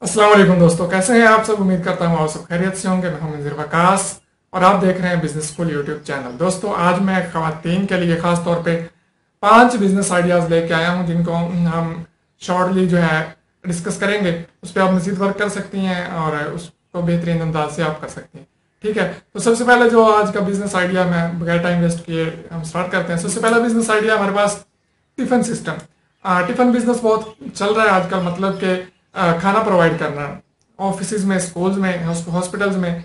अस्सलाम वालेकुम दोस्तों, कैसे हैं आप सब। उम्मीद करता हूँ आप सब खैरियत से होंगे। मैं हूं मंजीर वकास और आप देख रहे हैं बिजनेस स्कूल यूट्यूब चैनल। दोस्तों, आज मैं खवातीन के लिए खास तौर पे 5 बिजनेस आइडियाज लेके आया हूं जिनको हम शॉर्टली जो है डिस्कस करेंगे। उस पर आप मजीद वर्क कर सकती हैं और उसको बेहतरीन अंदाज से आप कर सकती हैं। ठीक है, तो सबसे पहले जो आज का बिजनेस आइडिया मैं बगैर टाइम वेस्ट किए हम स्टार्ट करते हैं। सबसे पहला बिजनेस आइडिया हमारे पास टिफिन सिस्टम। टिफिन बिजनेस बहुत चल रहा है आजकल, मतलब कि खाना प्रोवाइड करना ऑफिस में, स्कूल्स में, हॉस्पिटल्स में,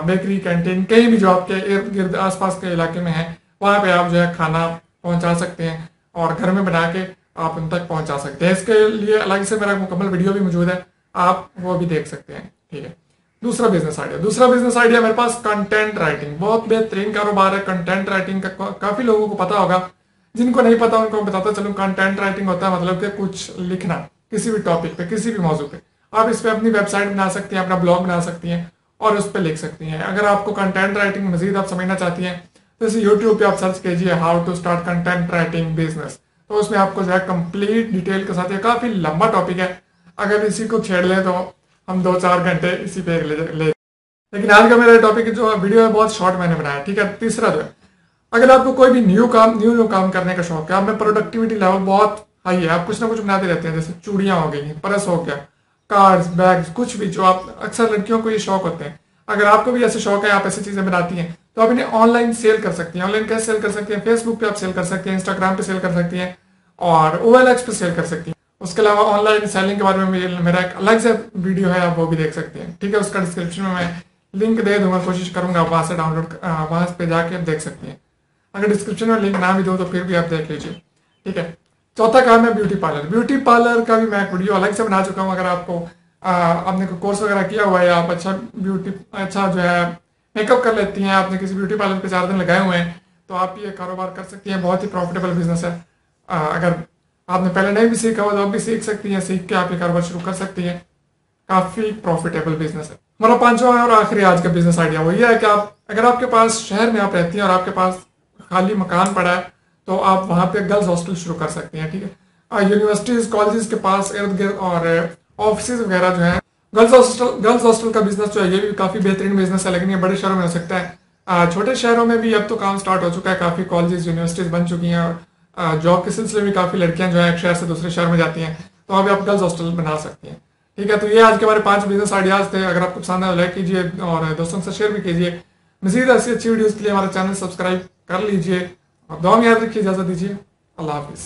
बेकरी, कैंटीन, कहीं भी जो आपके इर्द गिर्द आसपास के इलाके में है वहाँ पे आप जो है खाना पहुँचा सकते हैं और घर में बना के आप उन तक पहुँचा सकते हैं। इसके लिए अलग से मेरा मुकम्मल वीडियो भी मौजूद है, आप वो भी देख सकते हैं। ठीक है, दूसरा बिजनेस आइडिया मेरे पास कंटेंट राइटिंग। बहुत बेहतरीन कारोबार है कंटेंट राइटिंग का। काफी लोगों को पता होगा, जिनको नहीं पता उनको बताता चलूं। कंटेंट राइटिंग होता है मतलब कि कुछ लिखना किसी भी टॉपिक पे, किसी भी मौजू पे। आप इस पे अपनी वेबसाइट बना सकती हैं, अपना ब्लॉग बना सकती हैं और उस पर लिख सकती हैं। अगर आपको कंटेंट राइटिंग मजीद आप समझना चाहती हैं तो जैसे यूट्यूब पे आप सर्च कीजिए how to start content writing business, तो उसमें आपको जो है कंप्लीट डिटेल के साथ, ये काफी लंबा टॉपिक है, अगर इसी को छेड़ लें तो हम 2-4 घंटे इसी पे ले। लेकिन आज का मेरा टॉपिक जो वीडियो है बहुत शॉर्ट मैंने बनाया। ठीक है, तीसरा जो है, अगर आपको कोई भी न्यू काम करने का शौक है, आप में प्रोडक्टिविटी लेवल बहुत हाई है, आप कुछ ना कुछ बनाते रहते हैं, जैसे चूड़ियां हो गई, पर्स हो गया, कार्ड्स, बैग्स, कुछ भी जो आप, अक्सर लड़कियों को ये शौक होते हैं। अगर आपको भी ऐसे शौक है, आप ऐसी चीजें बनाती हैं, तो आप इन्हें ऑनलाइन सेल कर सकती हैं। ऑनलाइन कैसे सेल कर सकती हैं? फेसबुक पे आप सेल कर सकती हैं, इंस्टाग्राम पे सेल कर सकती हैं और OLX पे सेल कर सकती हैं। उसके अलावा ऑनलाइन सेलिंग के बारे में मेरा एक अलग से वीडियो है, आप वो भी देख सकते हैं। ठीक है, उसका डिस्क्रिप्शन में मैं लिंक दे दूंगा, कोशिश करूंगा वहां से डाउनलोड, वहां पे जाके आप देख सकती हैं। अगर डिस्क्रिप्शन में लिंक ना भी दो तो फिर भी आप देख लीजिए। ठीक है, चौथा काम है ब्यूटी पार्लर। ब्यूटी पार्लर का भी मैं एक वीडियो अलग से बना चुका हूँ। अगर आपको आपने कोई कोर्स वगैरह किया हुआ है, आप अच्छा जो है मेकअप कर लेती हैं, आपने किसी ब्यूटी पार्लर पे 4 दिन लगाए हुए हैं, तो आप ये कारोबार कर सकती हैं। बहुत ही प्रॉफिटेबल बिजनेस है। अगर आपने पहले नहीं भी सीखा हो तो आप भी सीख सकती हैं, सीख के आप ये कारोबार शुरू कर सकती हैं। काफी प्रॉफिटेबल बिजनेस है। हमारा पांचवा और आखिरी आज का बिजनेस आइडिया वो ये है कि आप, अगर आपके पास शहर में आप रहती हैं और आपके पास खाली मकान पड़ा है, तो आप वहां पे गर्ल्स हॉस्टल शुरू कर सकते हैं। ठीक है, यूनिवर्सिटीज, कॉलेजेस के पास इर्द गिर्द और ऑफिस वगैरह जो है, गर्ल्स हॉस्टल का बिजनेस जो है ये भी काफी बेहतरीन बिजनेस है। लेकिन ये बड़े शहरों में हो सकता है, छोटे शहरों में भी अब तो काम स्टार्ट हो चुका है। काफी कॉलेजेस, यूनिवर्सिटीज बन चुकी हैं और जॉब के सिलसिले में काफी लड़कियां जो है एक शहर से दूसरे शहर में जाती हैं, तो अभी आप गर्ल्स हॉस्टल बना सकती हैं। ठीक है, तो ये आज के हमारे 5 बिजनेस आइडियाज थे। अगर आपको पसंद है लाइक कीजिए और दोस्तों से शेयर भी कीजिए। मजीद ऐसी अच्छी वीडियोस के लिए हमारा चैनल सब्सक्राइब कर लीजिए और दुआ में याद रखिए। इजाजत दीजिए। अल्लाह हाफिज।